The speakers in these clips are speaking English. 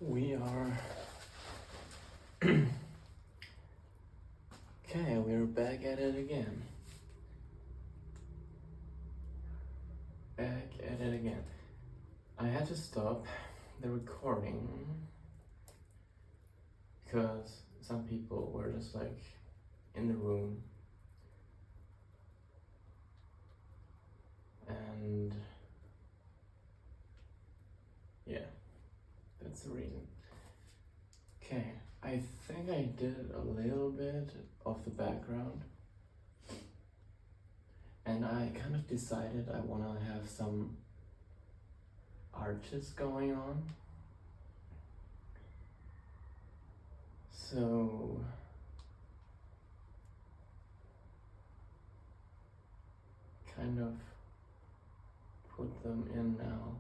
We are okay, we're back at it again. Back at it again. I had to stop the recording because some people were just like in the room, and yeah, that's the reason. Okay, I think I did a little bit of the background, and I kind of decided I want to have some arches going on. So kind of put them in now.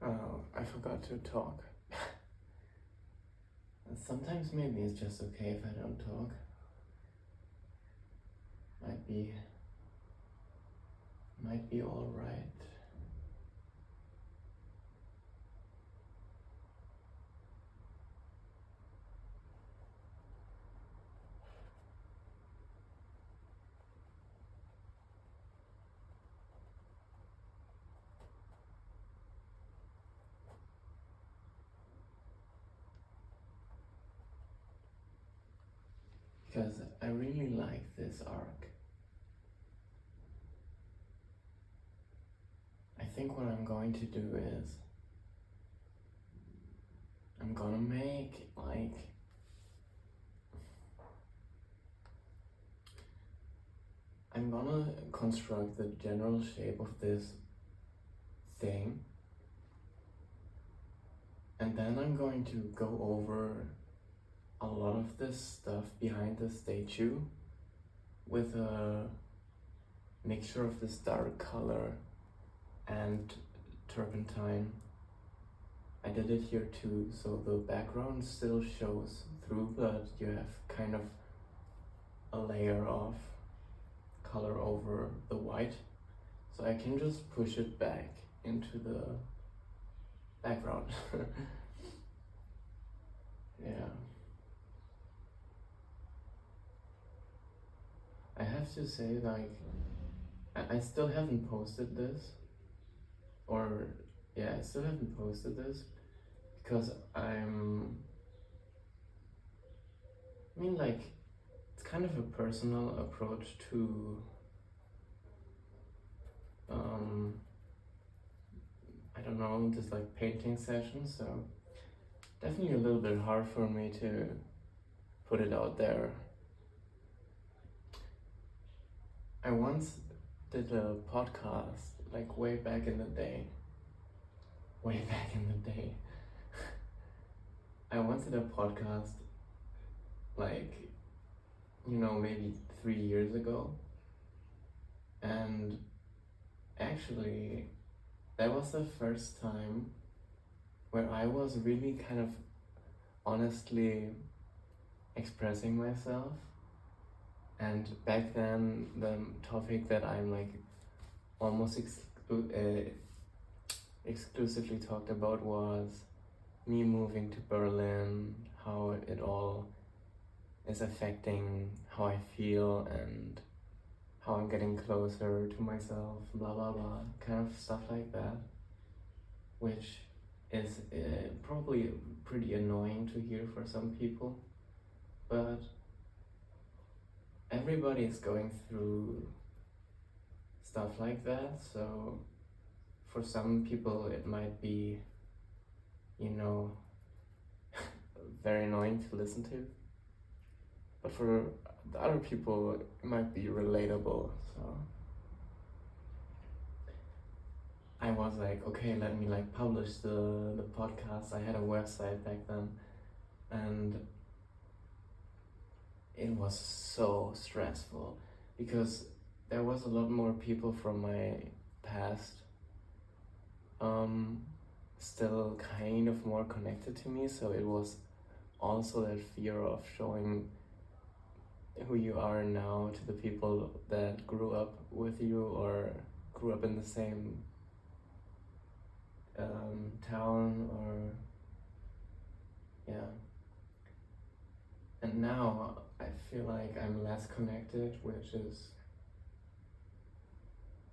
Oh, I forgot to talk. Sometimes maybe it's just okay if I don't talk. Might be all right. Because I really like this arc. I think what I'm going to do is I'm gonna make like I'm gonna construct the general shape of this thing, and then I'm going to go over a lot of this stuff behind the statue with a mixture of this dark color and turpentine. I did it here too, so the background still shows through, but you have kind of a layer of color over the white, so I can just push it back into the background. Yeah. I have to say, like, I still haven't posted this, or yeah, I still haven't posted this because I mean, like, it's kind of a personal approach to I don't know, just like painting sessions, so definitely a little bit hard for me to put it out there. I once did a podcast, like way back in the day. I wanted a podcast like, maybe 3 years ago, and actually that was the first time where I was really kind of honestly expressing myself. And back then, the topic that I'm like almost exclusively talked about was me moving to Berlin, how it all is affecting how I feel and how I'm getting closer to myself, blah blah blah, kind of stuff like that, which is probably pretty annoying to hear for some people, but everybody is going through stuff like that, so for some people it might be, very annoying to listen to, but for the other people it might be relatable. So I was like, okay, let me like publish the podcast. I had a website back then, and it was so stressful because there was a lot more people from my past still kind of more connected to me, so it was also that fear of showing who you are now to the people that grew up with you or grew up in the same town, or yeah. And now I feel like I'm less connected, which is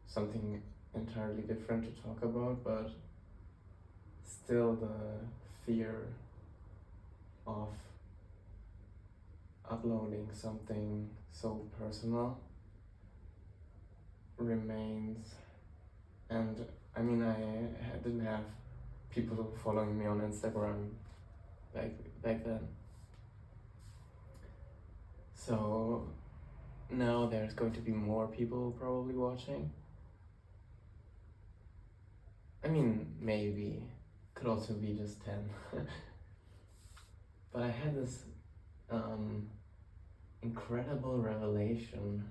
something entirely different to talk about, but still the fear of uploading something so personal remains. And I mean, didn't have people following me on Instagram back then. So now there's going to be more people probably watching. I mean, maybe, could also be just 10. But I had this incredible revelation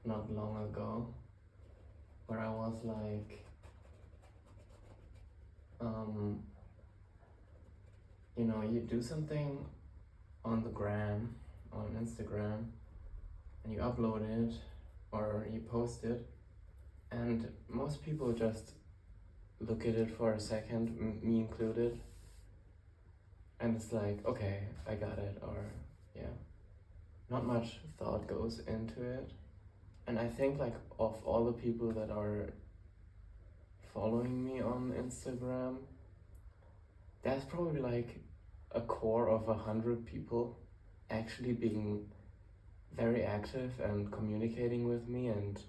not long ago, where I was like, you do something on the gram, on Instagram, and you upload it or you post it, and most people just look at it for a second, me included, and it's like, okay, I got it, or yeah, not much thought goes into it. And I think like of all the people that are following me on Instagram, there's probably like a core of 100 people actually being very active and communicating with me and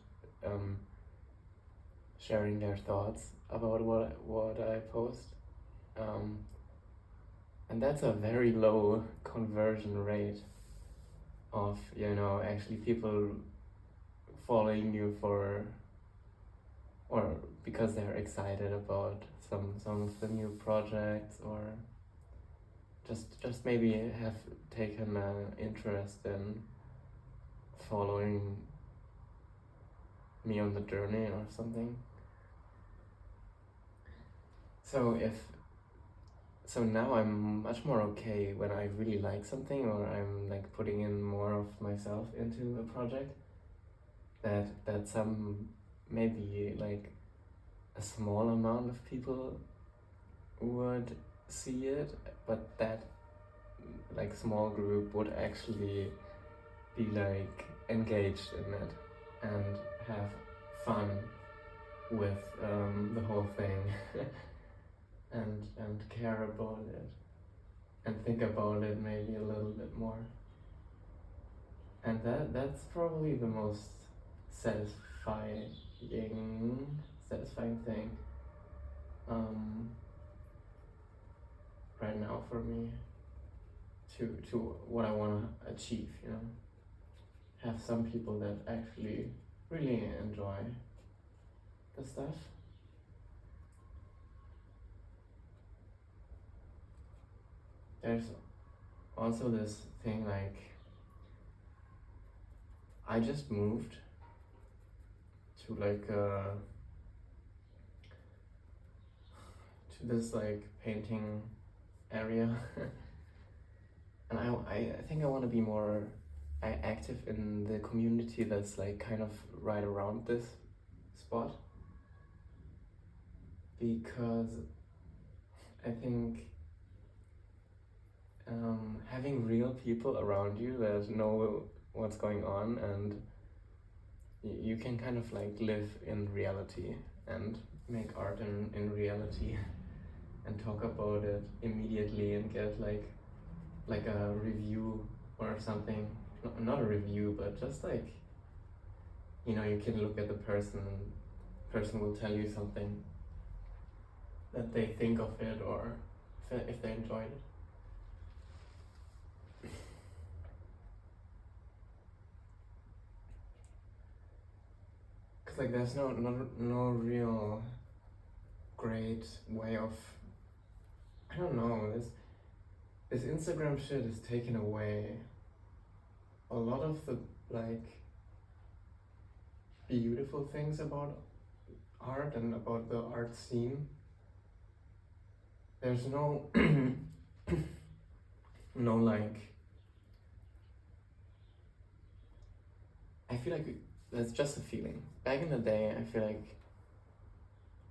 sharing their thoughts about what I post. And that's a very low conversion rate of, actually people following you for, or because they're excited about some of the new projects, or just maybe have taken an interest in following me on the journey or something. So now I'm much more okay when I really like something, or I'm like putting in more of myself into a project, that some, maybe like a small amount of people would see it, but that like small group would actually be like engaged in it and have fun with the whole thing and care about it and think about it maybe a little bit more. And that's probably the most satisfying thing right now for me, to what I want to achieve, have some people that actually really enjoy the stuff. there's also this thing like I just moved to like to this like painting area and I think I want to be more active in the community that's like kind of right around this spot, because I think having real people around you that know what's going on, and you can kind of like live in reality and make art in reality and talk about it immediately and get like a review or something. Not a review, but just like, you know, you can look at the person and person will tell you something that they think of it, or if they enjoyed it. Cause like there's no real great way of, I don't know, this Instagram shit is taking away a lot of the like beautiful things about art and about the art scene. There's no no like, I feel like that's just a feeling. Back in the day, I feel like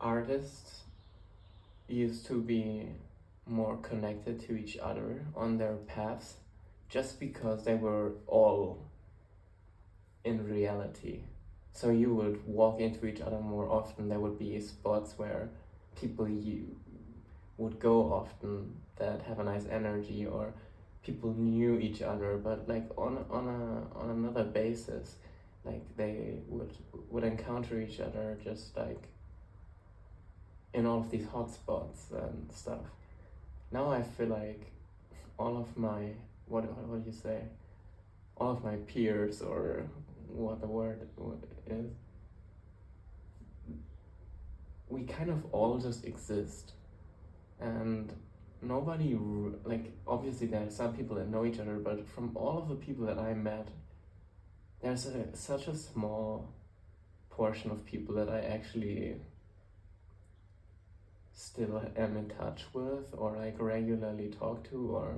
artists used to be more connected to each other on their paths just because they were all in reality. So you would walk into each other more often. There would be spots where people you would go often that have a nice energy, or people knew each other, but like on another basis, like they would encounter each other just like in all of these hotspots and stuff. Now I feel like all of my what do you say? All of my peers, or what the word is, we kind of all just exist, and nobody like, obviously there are some people that know each other, but from all of the people that I met, there's such a small portion of people that I actually still am in touch with, or like regularly talk to, or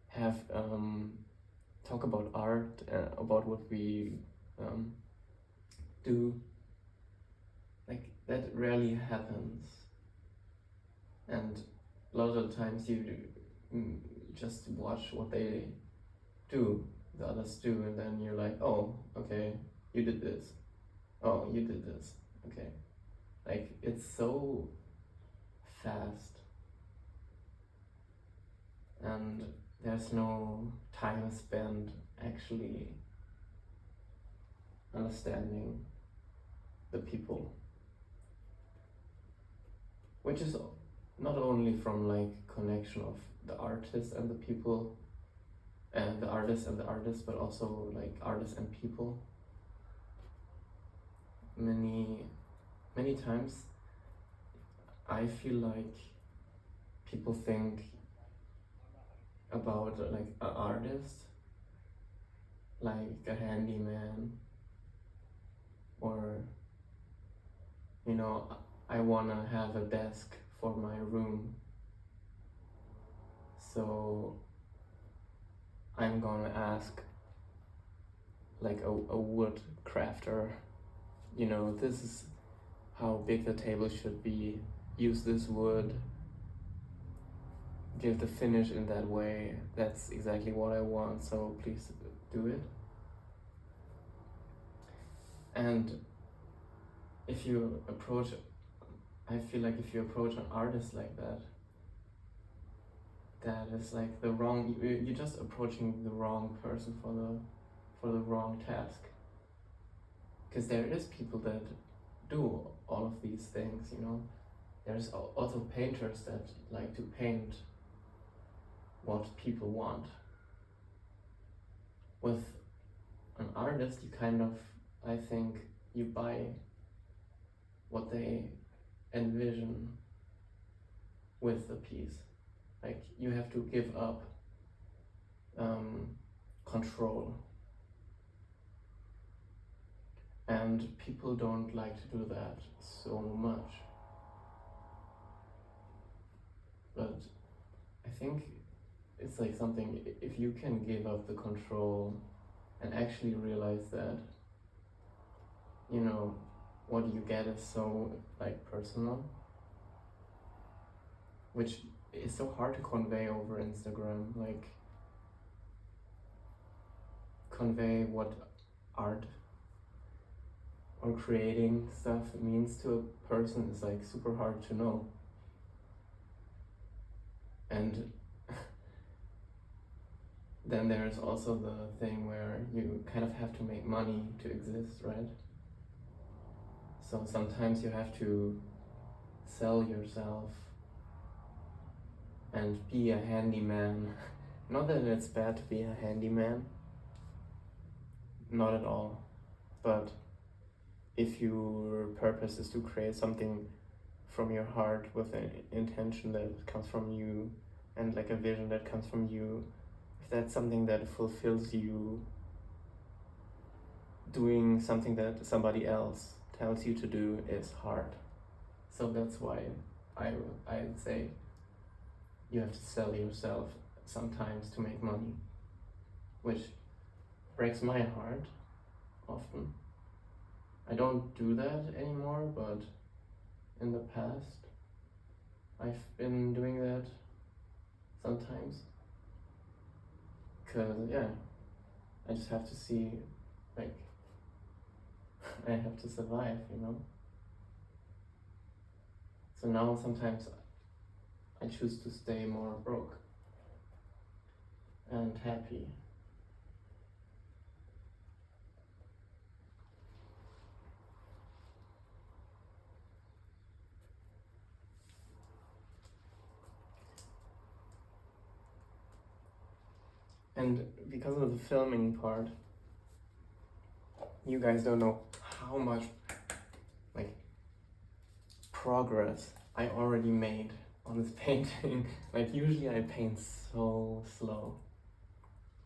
have talk about art, about what we do. Like that rarely happens, and a lot of the times you just watch what they do, the others do, and then you're like, oh, okay, you did this, oh, you did this, okay. Like it's so fast, and there's no time spent actually understanding the people, which is not only from like connection of the artist and the people, and the artist and the artist, but also like artists and people. Many times I feel like people think about like an artist like a handyman, or you know, I wanna have a desk for my room, so I'm gonna ask like a wood crafter, you know, this is how big the table should be, use this wood, give the finish in that way, that's exactly what I want, so please do it. And if you approach, I feel like if you approach an artist like that, that is like the wrong, you're just approaching the wrong person for the wrong task. Because there is people that do all of these things, you know. There's also painters that like to paint what people want. With an artist, you kind of, I think, you buy what they envision with the piece. Like you have to give up control, and people don't like to do that so much. But I think it's like something, if you can give up the control and actually realize that, you know, what you get is so like personal, which is so hard to convey over Instagram, like convey what art or creating stuff means to a person is like super hard to know. And then there's also the thing where you kind of have to make money to exist, right? So sometimes you have to sell yourself and be a handyman. Not that it's bad to be a handyman, not at all. But if your purpose is to create something from your heart with an intention that comes from you and like a vision that comes from you, if that's something that fulfills you, doing something that somebody else tells you to do is hard. So that's why I'd say you have to sell yourself sometimes to make money, which breaks my heart often. I don't do that anymore, but in the past I've been doing that sometimes. Cause yeah, I just have to see, like, I have to survive, you know? So now sometimes I choose to stay more broke and happy. And because of the filming part, you guys don't know how much like progress I already made on this painting. Like usually I paint so slow,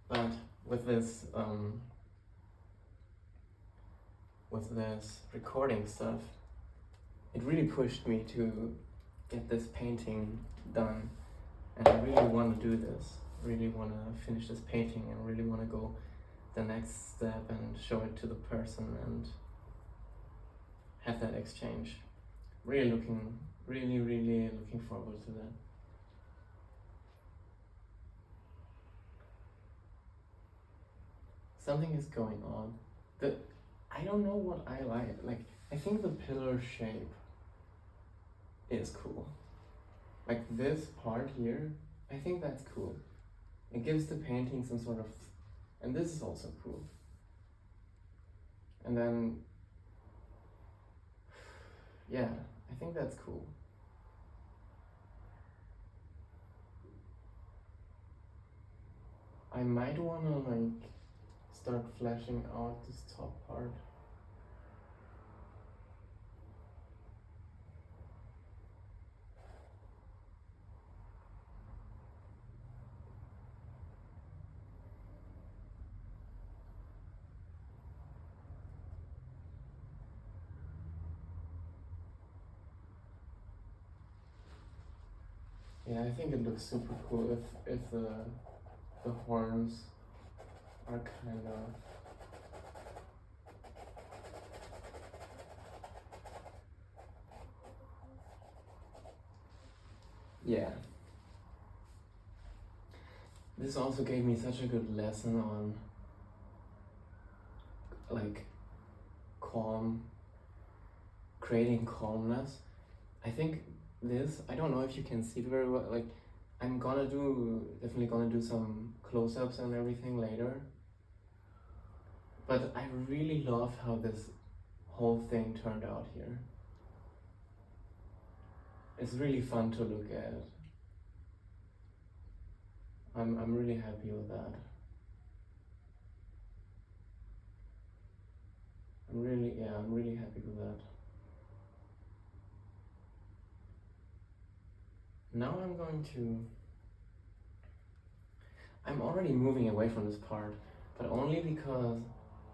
but with this recording stuff, it really pushed me to get this painting done, and I really want to do this. Really want to finish this painting and really want to go the next step and show it to the person and have that exchange. Really looking forward to that. Something is going on. I don't know what I like. Like, I think the pillar shape is cool. Like this part here, I think that's cool. It gives the painting some sort of, and this is also cool. And then, yeah, I think that's cool. I might wanna like start fleshing out this top part. Yeah, I think it looks super cool if the horns are kind of, yeah. This also gave me such a good lesson on like creating calmness. I think this, I don't know if you can see it very well, like I'm definitely gonna do some close-ups and everything later. But I really love how this whole thing turned out here. It's really fun to look at. I'm really happy with that. I'm really happy with that. Now I'm going to I'm already moving away from this part, but only because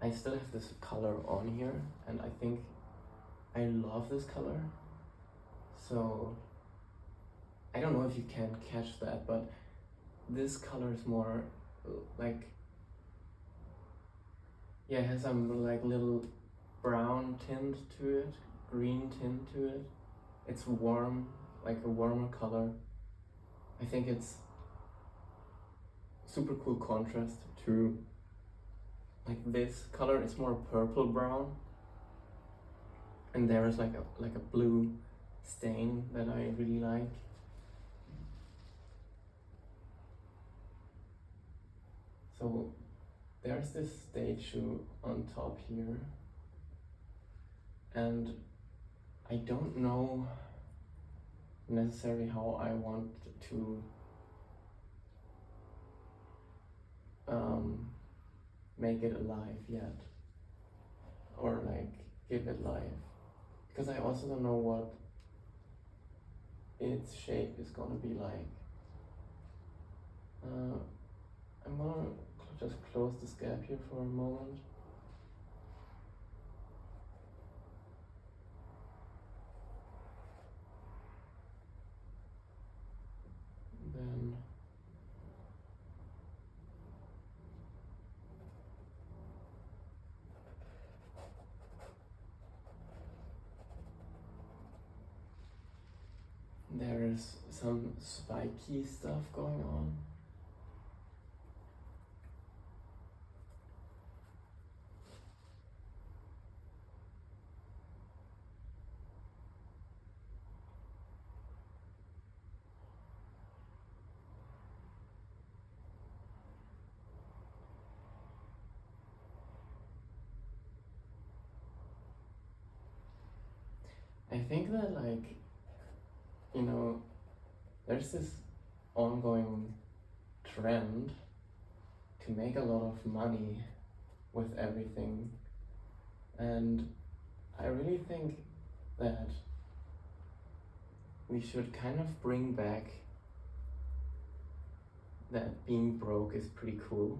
I still have this color on here, and I think I love this color. So I don't know if you can catch that, but this color is more like, yeah, it has some like little brown tint to it, green tint to it. It's warm, like a warmer color. I think it's super cool contrast to like this color. It's more purple brown, and there is like a blue stain that I really like. So there's this stage shoe on top here, and I don't know necessarily how I want to make it alive yet, or like give it life, because I also don't know what its shape is gonna be like. I'm gonna just close this gap here for a moment. Then there's some spiky stuff going on. I think that, like, you know, there's this ongoing trend to make a lot of money with everything, and I really think that we should kind of bring back that being broke is pretty cool.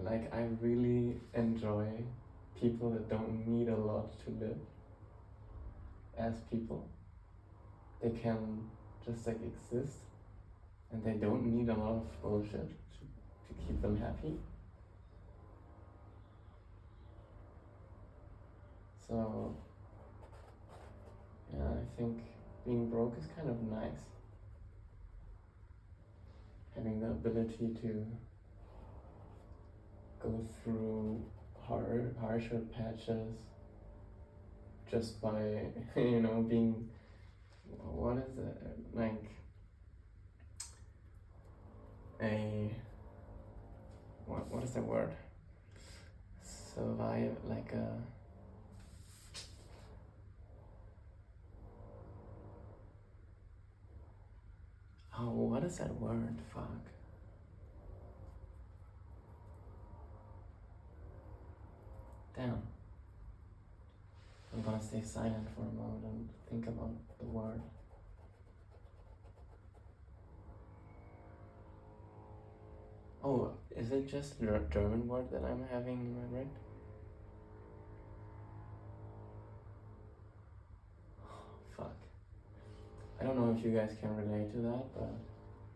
Like, I really enjoy people that don't need a lot to live as people. They can just like exist, and they don't need a lot of bullshit to keep them happy. So yeah, I think being broke is kind of nice. Having the ability to go through harsher patches just by, you know, being, what is it, like a, what is the word? Survive, like a, oh, what is that word? Fuck. Damn. I'm gonna stay silent for a moment and think about the word. Oh, is it just the German word that I'm having in my brain? Fuck. I don't know if you guys can relate to that, but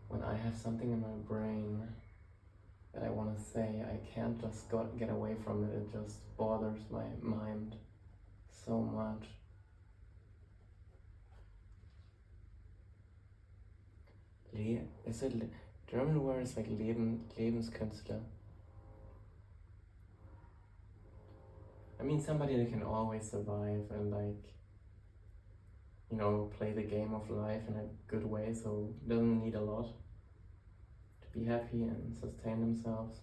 when I have something in my brain that I want to say, I can't just get away from it. It just bothers my mind so much. Is it German word is like Lebenskünstler? I mean, somebody that can always survive and, like, you know, play the game of life in a good way, so doesn't need a lot to be happy and sustain themselves.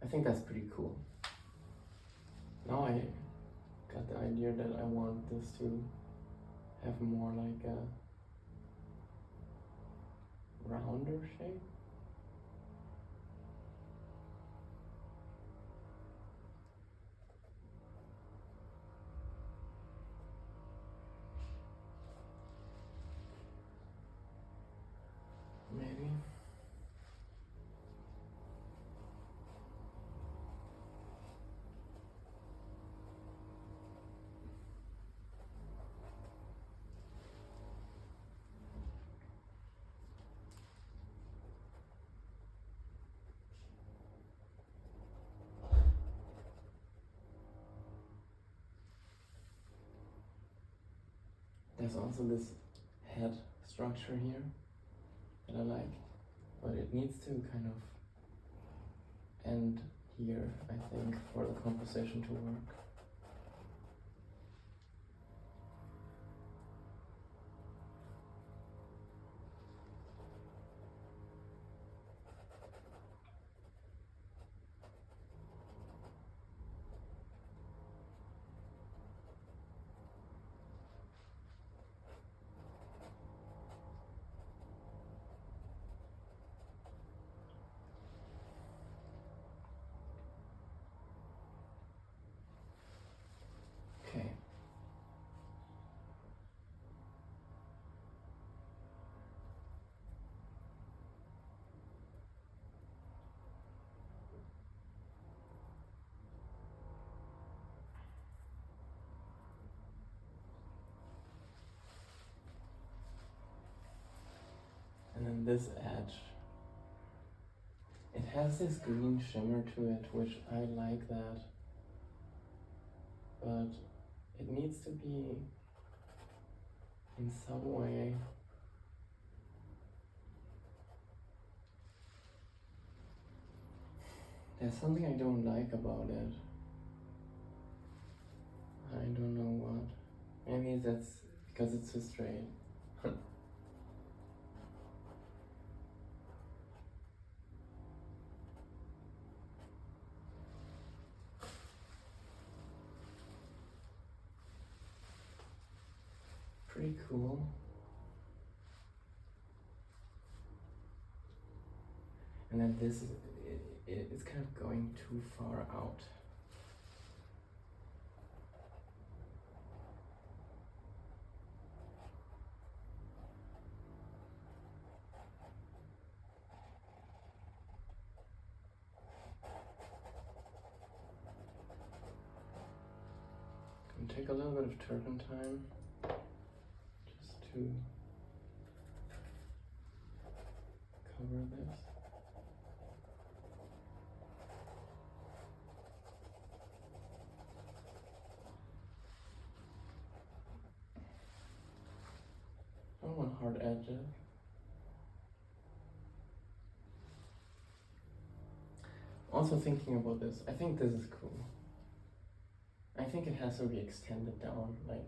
I think that's pretty cool. Now I got the idea that I want this to have more like a rounder shape. There's also this head structure here that I like, but it needs to kind of end here, I think, for the composition to work. Okay. And then this edge, it has this green shimmer to it, which I like that, but it needs to be in some way there's something I don't like about it. I don't know what. Maybe that's because it's so straight. Pretty cool. And then this is, it's kind of going too far out. And take a little bit of turpentine just to cover this. I don't want hard edges. Also thinking about this, I think this is cool. I think it has to be extended down, like.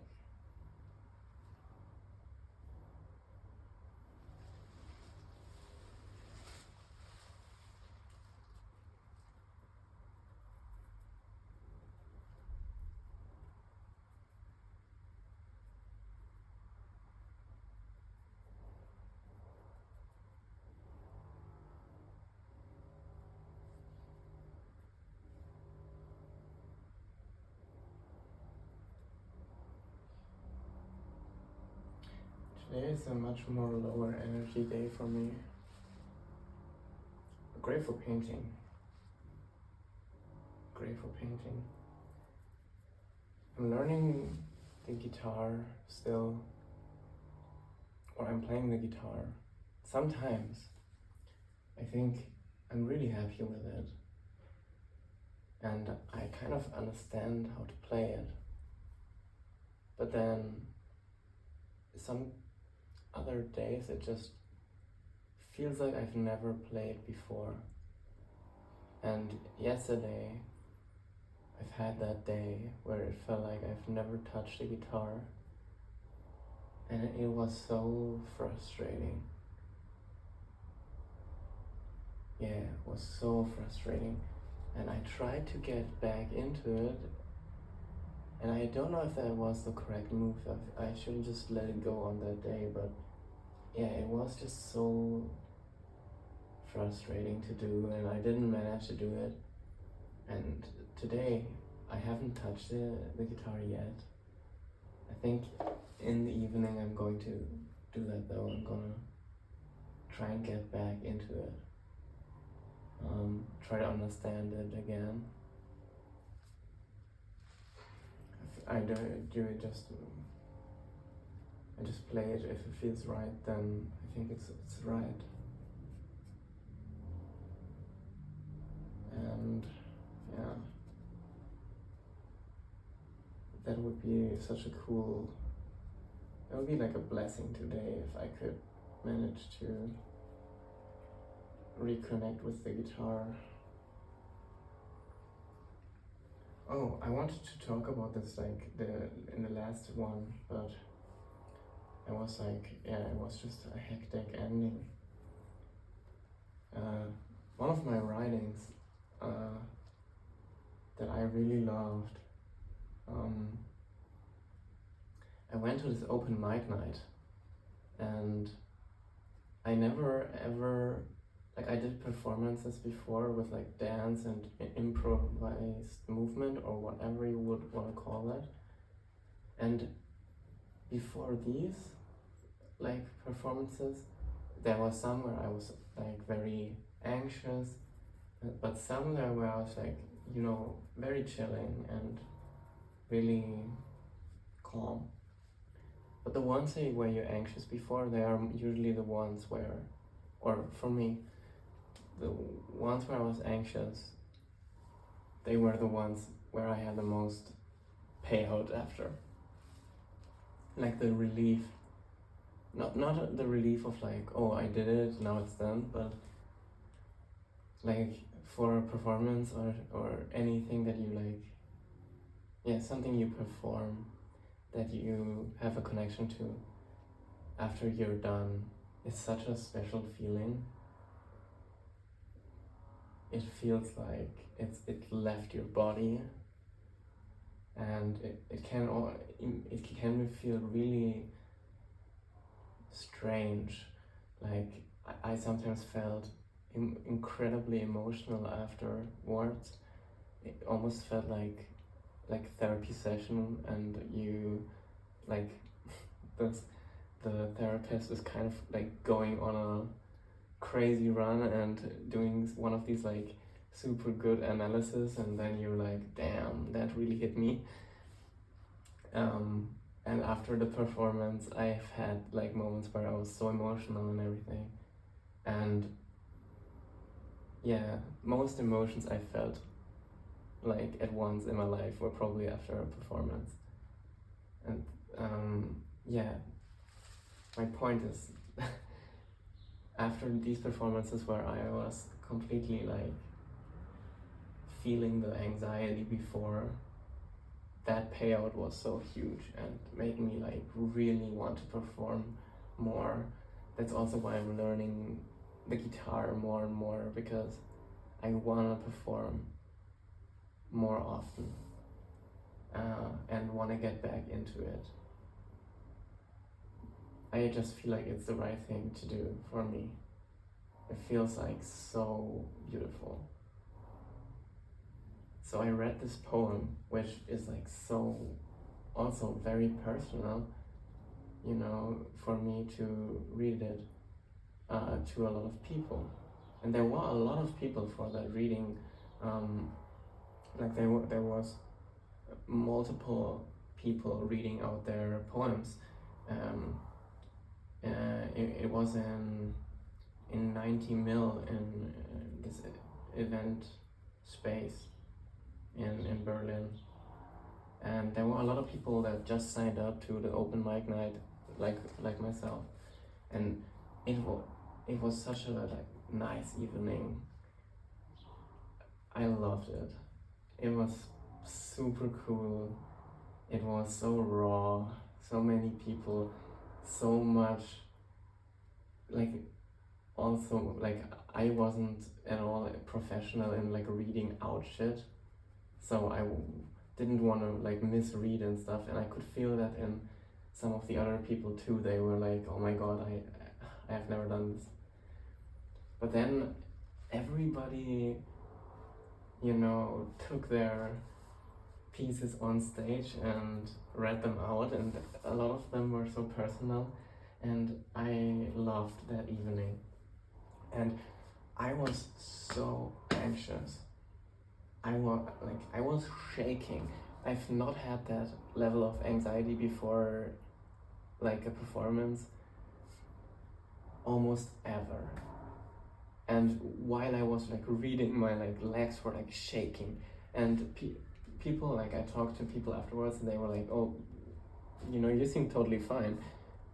Today is a much more lower energy day for me. Great for painting. Great for painting. I'm learning the guitar still, or I'm playing the guitar. Sometimes I think I'm really happy with it, and I kind of understand how to play it. But then some other days it just feels like I've never played before. And yesterday I've had that day where it felt like I've never touched a guitar, and it was so frustrating. Yeah, it was so frustrating, and I tried to get back into it, and I don't know if that was the correct move. I shouldn't just let it go on that day, but yeah, it was just so frustrating to do, and I didn't manage to do it. And today I haven't touched the guitar yet. I think in the evening I'm going to do that though. I'm gonna try and get back into it. Try to understand it again. I do it just, I just play it. If it feels right, then I think it's right. And yeah, that would be such a cool it would be like a blessing today if I could manage to reconnect with the guitar. Oh, I wanted to talk about this like in the last one, but I was like, yeah, it was just a hectic ending. One of my writings that I really loved, I went to this open mic night, and I never ever, like, I did performances before with like dance and improvised movement or whatever you would want to call it. And before these like performances, there was some where I was like very anxious, but some there where I was like, you know, very chilling and really calm. But the ones where you're anxious before, they are usually the ones where, or for me, the ones where I was anxious, they were the ones where I had the most payout after. Like the relief, not the relief of like, oh, I did it, now it's done, but like for a performance or anything that you like, yeah, something you perform that you have a connection to after you're done, it's such a special feeling. It feels like it left your body, and it can feel really strange. Like I sometimes felt incredibly emotional afterwards. It almost felt like therapy session, and you like the therapist is kind of like going on a crazy run and doing one of these like super good analysis, and then you're like, damn, that really hit me. And after the performance, I've had like moments where I was so emotional and everything, and yeah, most emotions I felt like at once in my life were probably after a performance. And yeah, my point is after these performances where I was completely like feeling the anxiety before, that payout was so huge and made me like really want to perform more. That's also why I'm learning the guitar more and more, because I want to perform more often and want to get back into it. I just feel like it's the right thing to do for me. It feels like so beautiful. So I read this poem, which is like so also very personal, you know, for me to read it to a lot of people. And there were a lot of people for that reading. Like there was multiple people reading out their poems. It was in 90 mil in this event space in Berlin, and there were a lot of people that just signed up to the open mic night, like myself, and it was such a like nice evening. I loved it. It was super cool. It was so raw, so many people, so much, like, also like I wasn't at all professional in like reading out shit, so I didn't want to like misread and stuff, and I could feel that in some of the other people too. They were like, oh my god, I have never done this. But then everybody, you know, took their pieces on stage and read them out, and a lot of them were so personal, and I loved that evening. And I was so anxious. I was shaking. I've not had that level of anxiety before, like a performance, almost ever. And while I was like reading, my like legs were like shaking, and people, like, I talked to people afterwards, and they were like, oh, you know, you seem totally fine.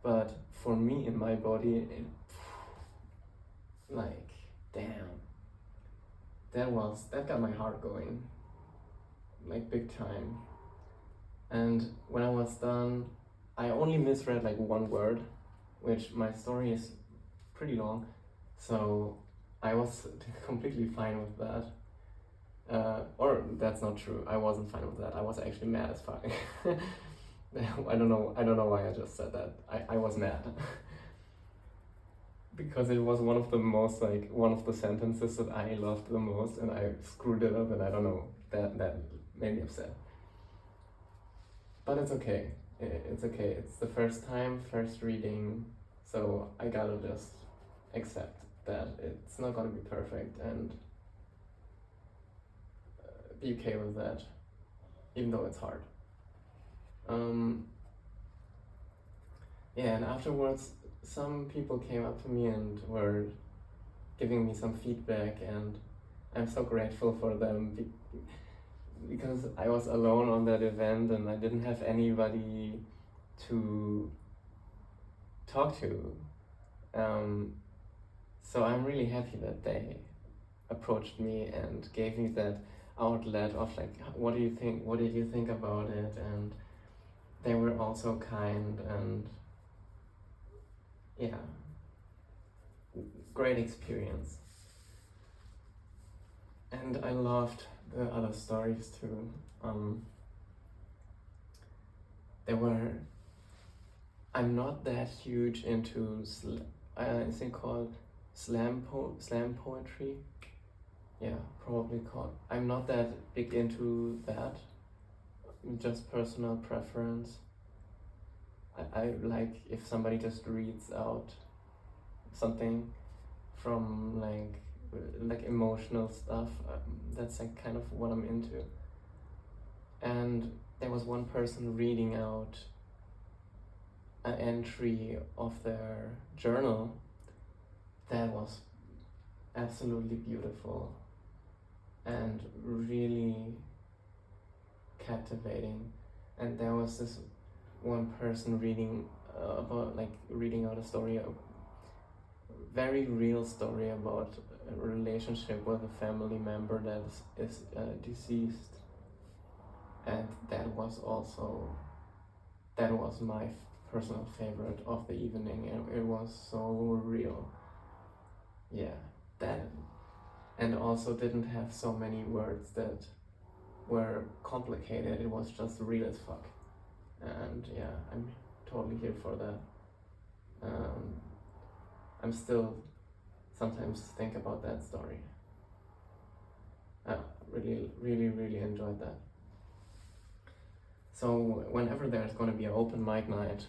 but for me in my body, like, damn, that got my heart going, like big time. And when I was done, I only misread like one word, which my story is pretty long, so I was completely fine with that. Or that's not true. I wasn't fine with that. I was actually mad as fuck. I don't know why I just said that. I was mad. Because it was one of the sentences that I loved the most, and I screwed it up, and I don't know, that made me upset. But it's okay. It's okay. It's the first time, first reading, so I gotta just accept that it's not gonna be perfect and be okay with that, even though it's hard. Yeah, and afterwards, some people came up to me and were giving me some feedback, and I'm so grateful for them because I was alone on that event and I didn't have anybody to talk to. So I'm really happy that they approached me and gave me that outlet of like, what do you think? What did you think about it? And they were also kind, and yeah, great experience. And I loved the other stories too. I'm not that huge into is it called slam poetry? Yeah, probably called. I'm not that big into that. Just personal preference. I like if somebody just reads out something from like emotional stuff. That's like kind of what I'm into. And there was one person reading out an entry of their journal that was absolutely beautiful and really captivating. And there was this one person reading out a story, a very real story about a relationship with a family member that is deceased, and that was my personal favorite of the evening, and it was so real. Yeah, that, and also didn't have so many words that were complicated. It was just real as fuck. And yeah, I'm totally here for that. I'm still sometimes think about that story. I really enjoyed that. So whenever there's gonna be an open mic night,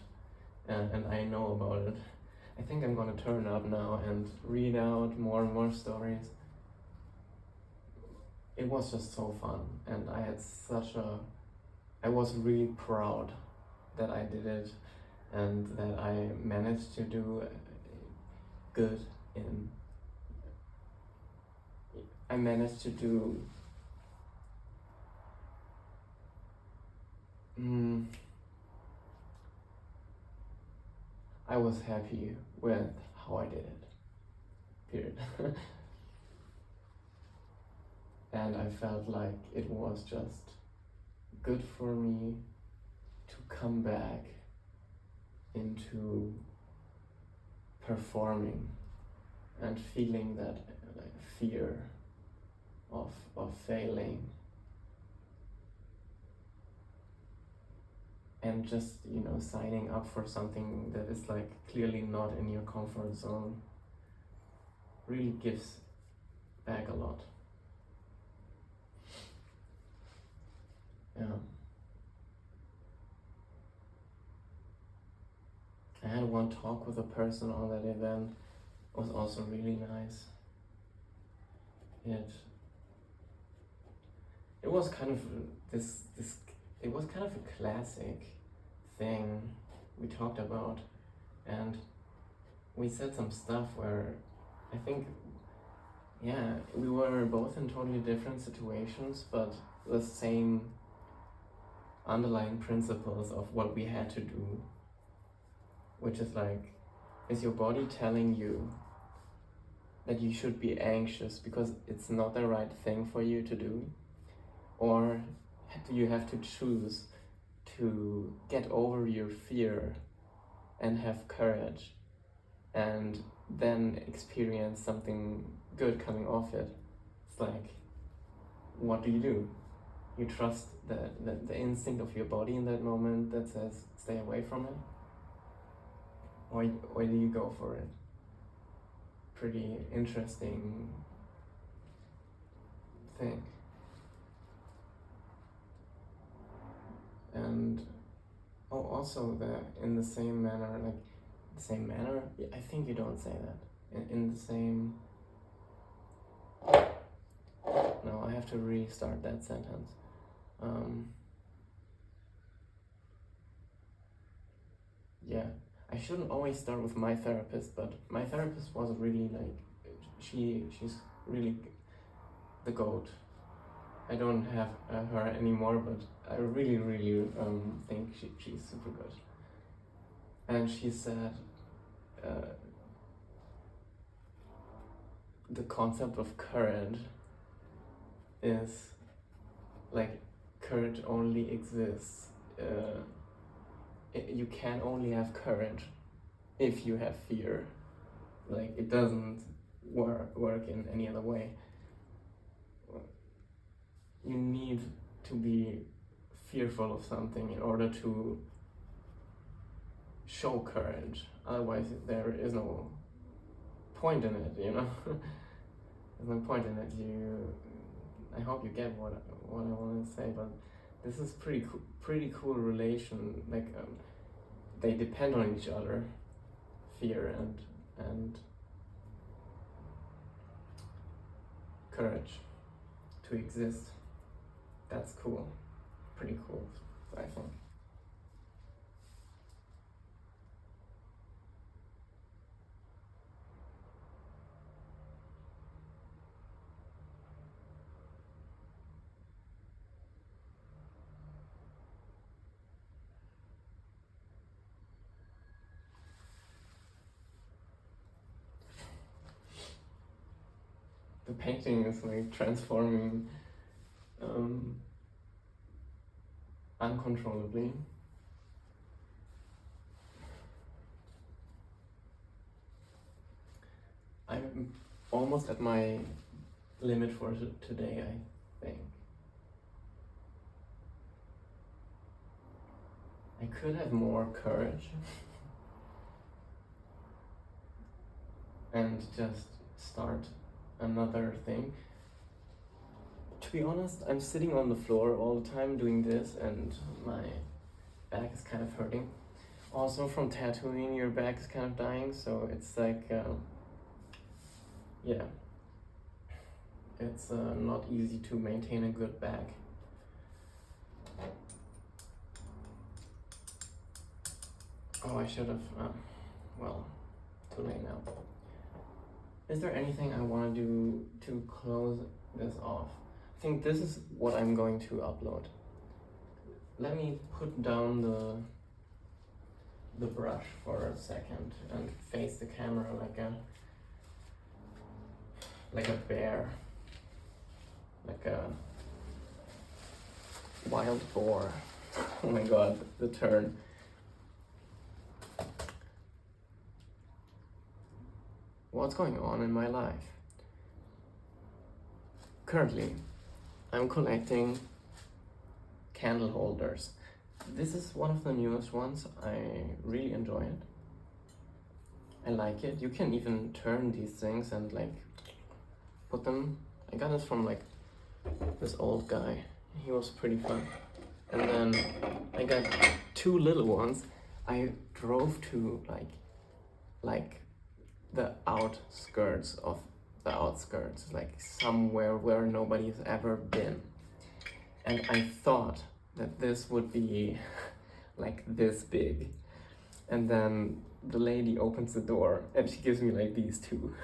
and I know about it, I think I'm gonna turn up now and read out more and more stories. It was just so fun, and I was really proud that I did it and that I managed to do good I managed to do I was happy with how I did it, period. And I felt like it was just good for me to come back into performing and feeling that fear of failing, and just signing up for something that is like clearly not in your comfort zone really gives back a lot. Yeah. I had one talk with a person on that event. It was also really nice. It was kind of it was kind of a classic thing we talked about, and we said some stuff where I think, yeah, we were both in totally different situations, but the same underlying principles of what we had to do which is like, is your body telling you that you should be anxious because it's not the right thing for you to do? Or do you have to choose to get over your fear and have courage and then experience something good coming off it? It's like, what do? You trust the instinct of your body in that moment that says stay away from it? Or do you go for it? Pretty interesting thing. And also in the same manner, I think you don't say that. In the same, no, I have to restart that sentence. Yeah, I shouldn't always start with my therapist, but my therapist was really like, she's really the GOAT. I don't have her anymore, but I really think she's super good. And she said the concept of courage is like, courage only exists. You can only have courage if you have fear. Like, it doesn't work in any other way. You need to be fearful of something in order to show courage. Otherwise, there is no point in it, you know? There's no point in it. I hope you get what I want to say, but this is pretty cool relation. Like, they depend on each other, fear and courage to exist. That's cool, pretty cool, I think. The painting is like transforming uncontrollably. I'm almost at my limit for today, I think. I could have more courage and just start another thing. To be honest, I'm sitting on the floor all the time doing this and my back is kind of hurting. Also, from tattooing, your back is kind of dying, so it's like, yeah, it's not easy to maintain a good back. Oh, I should have, well, too late now. Is there anything I want to do to close this off? I think this is what I'm going to upload. Let me put down the brush for a second and face the camera like a bear, like a wild boar. Oh my god, the turn. What's going on in my life? Currently, I'm collecting candle holders. This is one of the newest ones. I really enjoy it. I like it. You can even turn these things and like put them. I got this from like this old guy. He was pretty fun. And then I got two little ones. I drove to like the outskirts of the outskirts, like somewhere where nobody's ever been. And I thought that this would be like this big. And then the lady opens the door and she gives me like these two.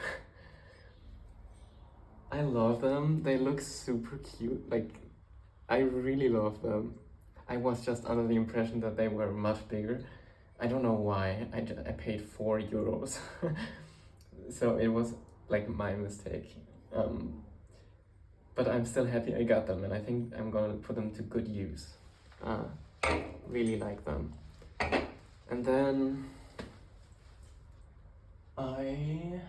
I love them. They look super cute. Like, I really love them. I was just under the impression that they were much bigger. I don't know why, I paid 4 euros. So it was like my mistake. But I'm still happy I got them, and I think I'm gonna put them to good use. Really like them. And then I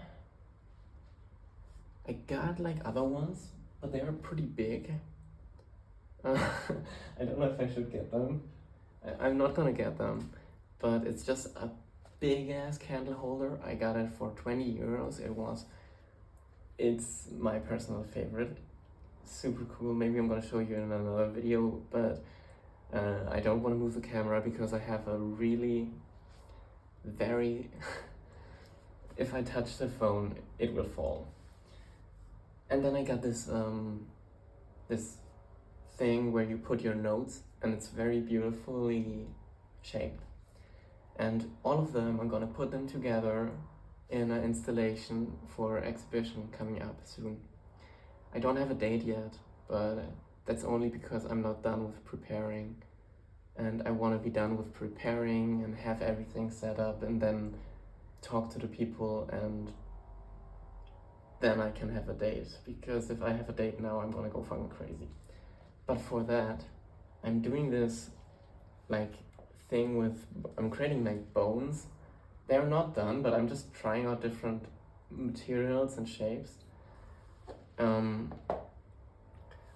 got like other ones, but they are pretty big. I don't know if I should get them. I'm not gonna get them, but it's just a big ass candle holder. I got it for 20 euros. It's my personal favorite. Super cool. Maybe I'm gonna show you in another video, but I don't want to move the camera because I have a really very if I touch the phone it will fall. And then I got this this thing where you put your notes, and it's very beautifully shaped, and all of them I'm gonna put them together in an installation for exhibition coming up soon. I don't have a date yet, but that's only because I'm not done with preparing, and I want to be done with preparing and have everything set up and then talk to the people, and then I can have a date, because if I have a date now I'm gonna go fucking crazy. But for that I'm doing this like thing with, I'm creating like bones. They're not done, but I'm just trying out different materials and shapes.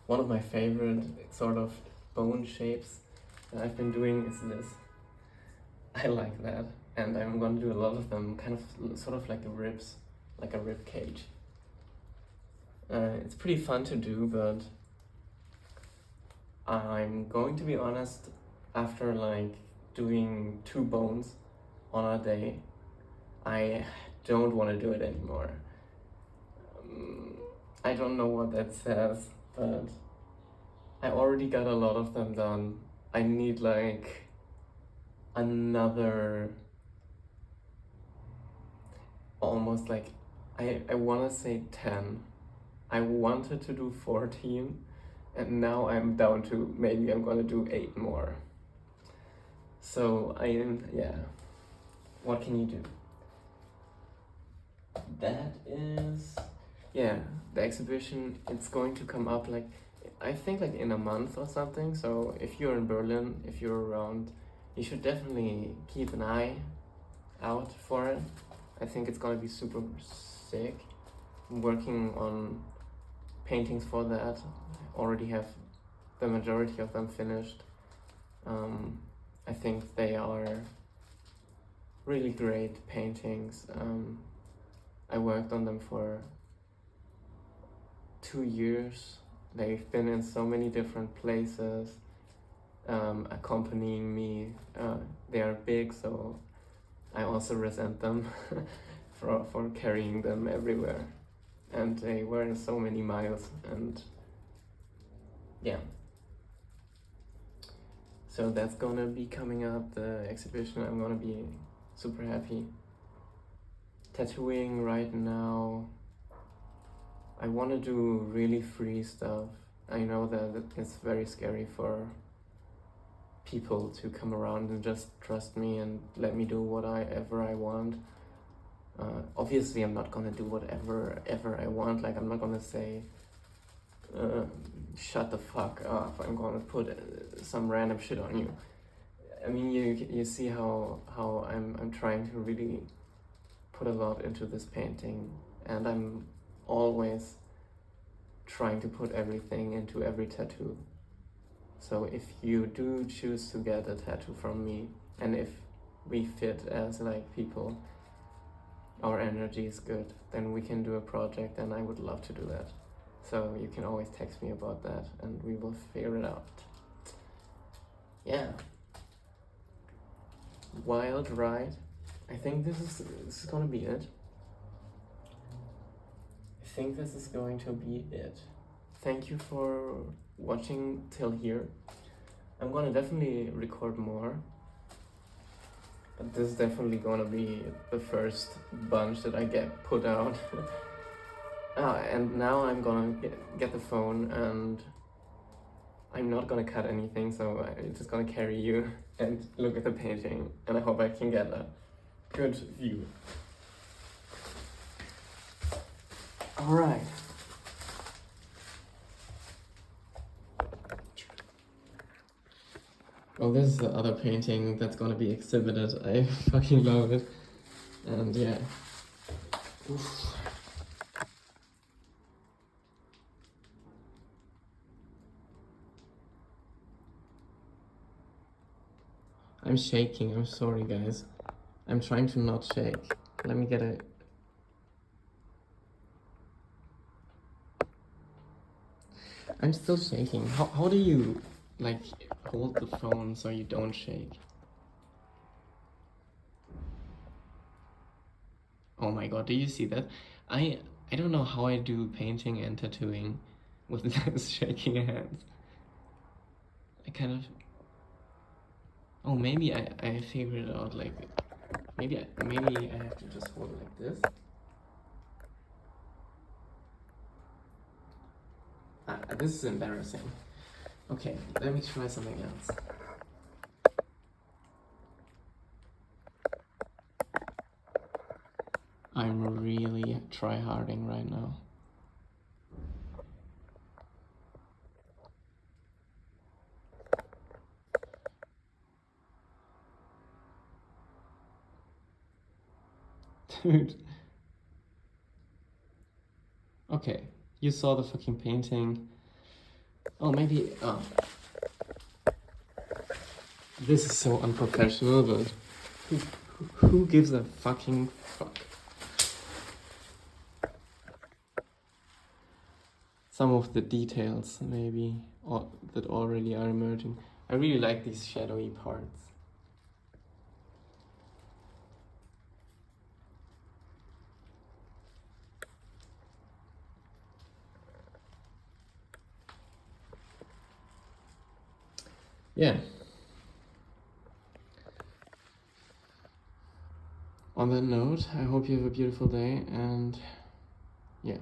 One of my favorite sort of bone shapes that I've been doing is this. I like that, and I'm gonna do a lot of them, kind of sort of like ribs, like a rib cage. It's pretty fun to do, but I'm going to be honest, after like doing 2 bones on a day, I don't want to do it anymore. I don't know what that says, but I already got a lot of them done. I need like another, almost like, I want to say 10. I wanted to do 14, and now I'm down to maybe I'm gonna do 8 more. So yeah, what can you do? That is, yeah, the exhibition, it's going to come up like, I think like in a month or something. So if you're in Berlin, if you're around, you should definitely keep an eye out for it. I think it's gonna be super sick. I'm working on paintings for that. I already have the majority of them finished. I think they are really great paintings. I worked on them for 2 years. They've been in so many different places, accompanying me. They are big, so I also resent them for carrying them everywhere. And they were in so many miles, and yeah. So that's gonna be coming up, the exhibition. I'm gonna be super happy. Tattooing right now, I want to do really free stuff. I know that it's very scary for people to come around and just trust me and let me do whatever I want. Obviously I'm not gonna do whatever I want. Like, I'm not gonna say shut the fuck up, I'm gonna put some random shit on you. I mean, you see how I'm trying to really put a lot into this painting, and I'm always trying to put everything into every tattoo. So if you do choose to get a tattoo from me, and if we fit as like people, our energy is good, then we can do a project, and I would love to do that. So you can always text me about that and we will figure it out. Yeah. Wild ride. I think this is gonna be it. I think this is going to be it. Thank you for watching till here. I'm gonna definitely record more, but this is definitely gonna be the first bunch that I get put out. And now I'm gonna get the phone, and I'm not gonna cut anything, so I'm just gonna carry you and look at the painting, and I hope I can get a good view. Alright. Well, this is the other painting that's gonna be exhibited. I fucking love it. And yeah. Oof. I'm shaking, I'm sorry guys. I'm trying to not shake. Let me get a... I'm still shaking. How do you, like, hold the phone so you don't shake? Oh my god, do you see that? I don't know how I do painting and tattooing with this shaking hands. I kind of... Oh, maybe I figured it out, like... Maybe I have to just hold it like this. This is embarrassing. Okay, let me try something else. I'm really try-harding right now. Dude. Okay, you saw the fucking painting. Oh, maybe... Oh. This is so unprofessional, but... Who gives a fucking fuck? Some of the details, maybe, that already are emerging. I really like these shadowy parts. Yeah. On that note, I hope you have a beautiful day, and yeah.